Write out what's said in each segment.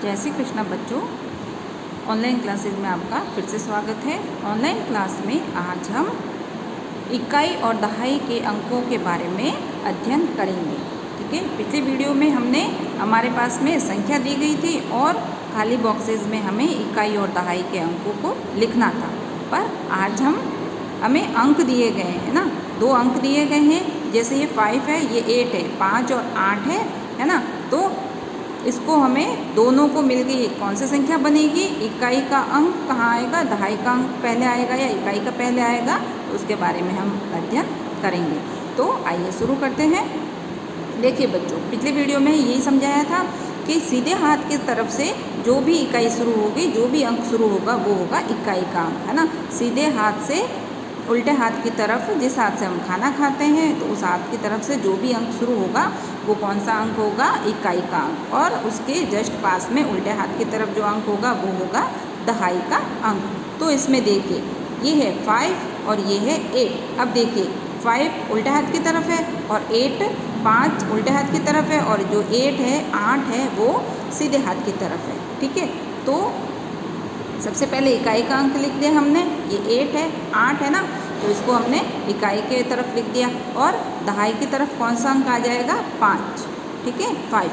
जय श्री कृष्णा बच्चों, online classes में आपका फिर से स्वागत है। ऑनलाइन क्लास में आज हम इकाई और दहाई के अंकों के बारे में अध्ययन करेंगे। ठीक है, पिछले वीडियो में हमने हमारे पास में संख्या दी गई थी और खाली बॉक्सेस में हमें इकाई और दहाई के अंकों को लिखना था, पर आज हमें अंक दिए गए हैं ना, 2 अंक दिए गए हैं। जैसे ये 5 है, ये 8 है, 5 और 8 है ना। तो इसको हमें दोनों को मिलके कौन सी संख्या बनेगी, इकाई का अंक कहाँ आएगा, दहाई का अंक पहले आएगा या इकाई का पहले आएगा, तो उसके बारे में हम अध्ययन करेंगे। तो आइए शुरू करते हैं। देखिए बच्चों, पिछले वीडियो में यही समझाया था कि सीधे हाथ की तरफ से जो भी इकाई शुरू होगी, जो भी अंक शुरू होगा वो होगा इकाई का अंक, है ना। सीधे हाथ से उल्टे हाथ की तरफ, जिस हाथ से हम खाना खाते हैं तो उस हाथ की तरफ से जो भी अंक शुरू होगा वो कौन सा अंक होगा, इकाई का अंक। और उसके जस्ट पास में उल्टे हाथ की तरफ जो अंक होगा वो होगा दहाई का अंक। तो इसमें देखिए, ये है 5 और ये है 8। अब देखिए 5 उल्टे हाथ की तरफ है और 5 उल्टे हाथ की तरफ है, और जो 8 है वो सीधे हाथ की तरफ है। ठीक है, तो सबसे पहले इकाई का अंक लिख दिया हमने, ये 8 है ना, तो इसको हमने इकाई के तरफ लिख दिया। और दहाई की तरफ कौन सा अंक आ जाएगा, 5। ठीक है, 5।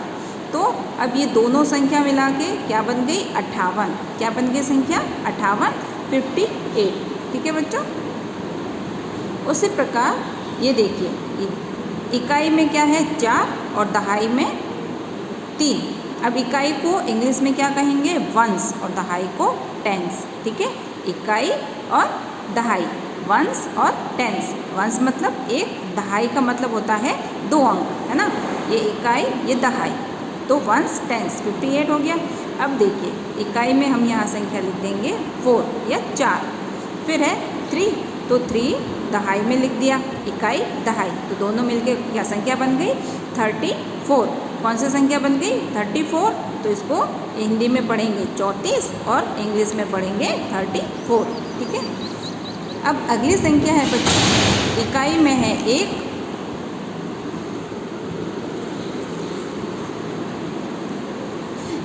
तो अब ये दोनों संख्या मिला के क्या बन गई, 58। क्या बन गई संख्या, 58, 58। ठीक है बच्चों। उसी प्रकार ये देखिए, इकाई में क्या है 4 और दहाई में 3। अब इकाई को इंग्लिश में क्या कहेंगे, वंस, और दहाई को टेंस। ठीक है, इकाई और दहाई, वंस और टेंस। वंस मतलब एक, दहाई का मतलब होता है 2 अंक, है ना। ये इकाई, ये दहाई, तो वंस टेंस 58 हो गया। अब देखिए इकाई में हम यहाँ संख्या लिख देंगे 4 या 4। फिर है 3, तो 3 दहाई में लिख दिया, इकाई दहाई, तो दोनों मिलके क्या संख्या बन गई, 34। कौन सी संख्या बन गई, 34। तो इसको हिंदी में पढ़ेंगे 34 और इंग्लिश में पढ़ेंगे 34। ठीक है। अब अगली संख्या है बच्चों, इकाई में है 1,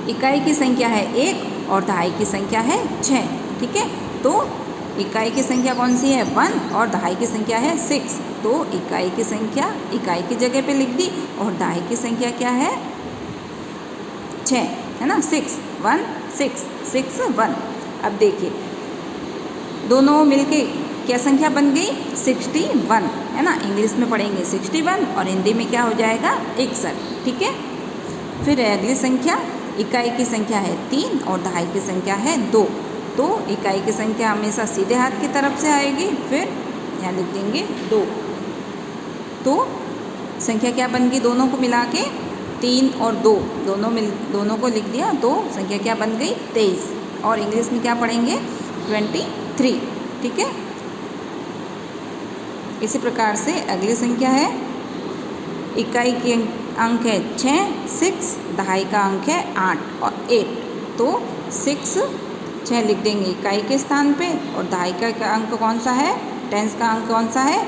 इकाई की संख्या है 1 और दहाई की संख्या है 6। ठीक है, तो इकाई की संख्या कौन सी है, 1, और दहाई की संख्या है 6। तो इकाई की संख्या इकाई की जगह पे लिख दी, और दहाई की संख्या क्या है, 6, है ना। 6 1 6 6 1। अब देखिए दोनों मिलके क्या संख्या बन गई, 61, है ना। इंग्लिश में पढ़ेंगे 61 और हिंदी में क्या हो जाएगा, 61। ठीक है। फिर अगली संख्या, इकाई की संख्या है 3 और दहाई की संख्या है 2। तो इकाई की संख्या हमेशा सीधे हाथ की तरफ से आएगी, फिर यहाँ लिख देंगे 2। तो संख्या क्या बन गई, दोनों को मिला के 3 और 2 दोनों को लिख दिया, तो संख्या क्या बन गई, 23। और इंग्लिश में क्या पढ़ेंगे, 23। ठीक है। इसी प्रकार से अगली संख्या है, इकाई के अंक है 6, दहाई का अंक है 8 और 8। तो 6 लिख देंगे इकाई के स्थान पे, और दहाई का अंक कौन सा है, टेंस का अंक कौन सा है,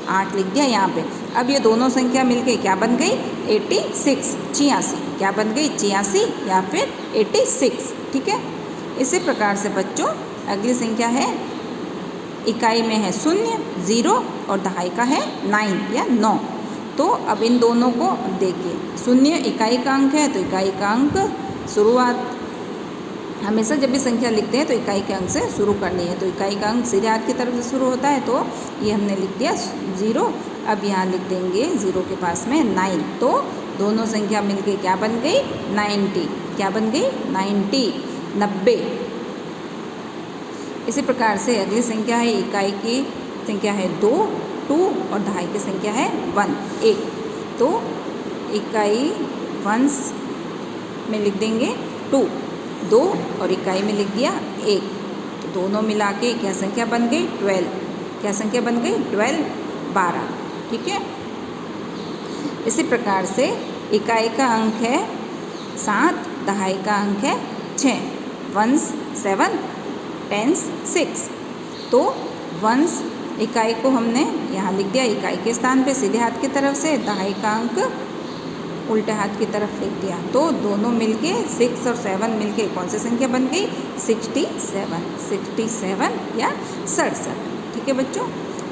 8 लिख दिया यहाँ पे। अब ये दोनों संख्या मिलके क्या बन गई, 86, 86। क्या बन गई, 86 या फिर 86। ठीक है। इसी प्रकार से बच्चों अगली संख्या है, इकाई में है 0, 0, और दहाई का है 9 या 9। तो अब इन दोनों को देखिए, 0 इकाई का अंक है, तो इकाई का अंक शुरुआत हमेशा जब भी संख्या लिखते हैं तो इकाई के अंक से शुरू करनी है। तो इकाई का अंक सीधे हाथ की तरफ से शुरू होता है, तो ये हमने लिख दिया 0। अब यहाँ लिख देंगे 0 के पास में 9। तो दोनों संख्या मिलके क्या बन गई, 90। क्या बन गई, 90। इसी प्रकार से अगली संख्या है, इकाई की संख्या है 2 और दहाई की संख्या है 1। तो इकाई वंस में लिख देंगे 2 और इकाई में लिख दिया 1। तो दोनों मिला के क्या संख्या बन गई, 12। क्या संख्या बन गई, 12। ठीक है। इसी प्रकार से इकाई का अंक है 7, दहाई का अंक है 6। Ones 7, tens 6। तो वंस इकाई को हमने यहाँ लिख दिया इकाई के स्थान पे सीधे हाथ की तरफ से, दहाई का अंक उल्टे हाथ की तरफ लिख दिया, तो दोनों मिलके 6 और 7 मिलके कौन सी संख्या बन गई? 67 या 67। ठीक है बच्चों।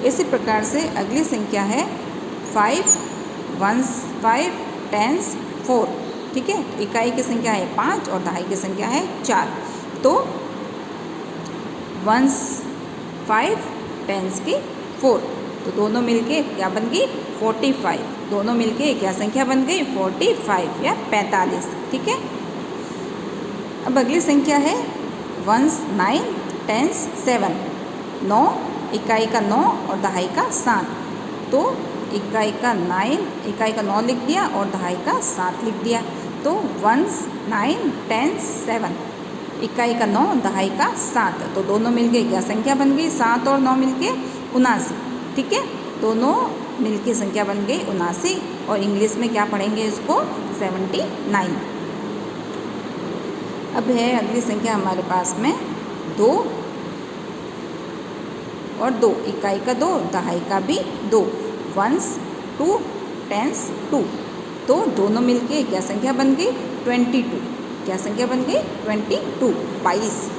इसी प्रकार से अगली संख्या है 5 1s 5 10s 4। ठीक है, इकाई की संख्या है 5 और दहाई की संख्या है 4। तो 1s 5 10s की 4, तो दोनों मिलके क्या बन गई? 45। दोनों मिलके क्या संख्या बन गई? 45 या 45। ठीक है। अब अगली संख्या है 1s 9 10s 7। 9 इकाई का 9 और दहाई का 7। तो इकाई का 9 लिख दिया और दहाई का 7 लिख दिया। तो 1s 9 10s 7, इकाई का 9 दहाई का 7। तो दोनों मिलके क्या संख्या बन गई? 7 और 9 मिलके 79। ठीक है, दोनों मिलके संख्या बन गई 79। और इंग्लिश में क्या पढ़ेंगे इसको? 79। अब है अगली संख्या हमारे पास में 2 और 2, इकाई का 2 दहाई का भी 2। 1s 2 10s 2। तो दोनों मिलके क्या संख्या बन गई? 22। क्या संख्या बन गई? 22 22,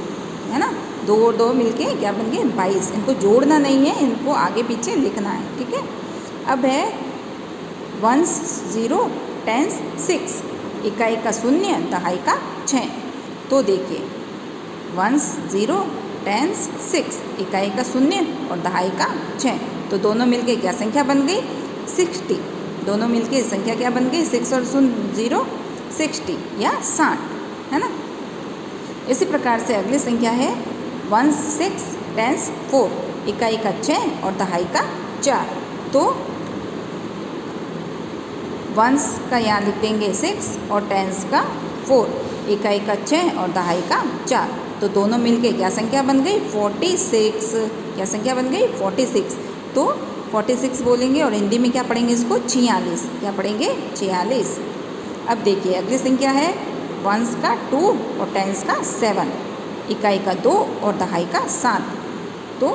है ना। 2 और 2 मिलके क्या बन गए? 22। इनको जोड़ना नहीं है, इनको आगे पीछे लिखना है। ठीक है। अब है 1s 0 10s 6, इकाई का 0 दहाई का 6। तो देखिए 1s 0 10s 6, इकाई का 0 और दहाई का 6। तो दोनों मिलके क्या संख्या बन गई? 60। दोनों मिलके संख्या क्या बन गई? 6 और 0 60 या 60, है ना। इसी प्रकार से अगली संख्या है 1s 6 10s 4, इकाई का 6 और दहाई का 4। तो 1s का यहाँ लिख देंगे 6 और 10s का 4, इकाई का 6 और दहाई का 4। तो दोनों मिलके क्या संख्या बन गई? 46। क्या संख्या बन गई? 46। तो 46 बोलेंगे और हिंदी में क्या पढ़ेंगे इसको? 46। क्या पढ़ेंगे? 46। अब देखिए अगली संख्या है 1s का 2 और 10s का 7, इकाई का 2 और दहाई का 7। तो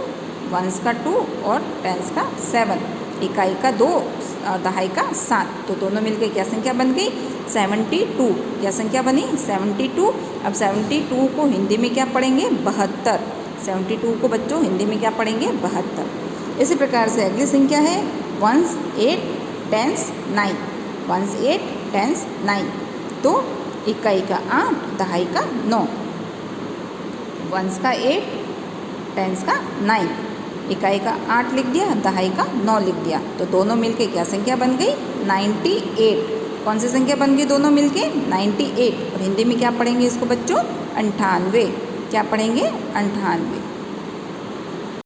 1s का 2 और 10s का 7, इकाई का 2 और दहाई का 7। तो दोनों मिलके क्या संख्या बन गई? 72। क्या संख्या बनी? 72। अब 72 को हिंदी में क्या पढ़ेंगे? 72। 72 को बच्चों हिंदी में क्या पढ़ेंगे? 72। इसी प्रकार से अगली संख्या है 1s 8 10s 9। 1s 8 10s 9। तो इकाई का 8 दहाई का 9। 1s का 8 10s का 9, इकाई का 8 लिख दिया, दहाई का 9 लिख दिया। तो दोनों मिलके क्या संख्या बन गई? 98। कौन सी संख्या बन गई दोनों मिलके? 98। और हिंदी में क्या पढ़ेंगे इसको बच्चों? 98। क्या पढ़ेंगे? 98।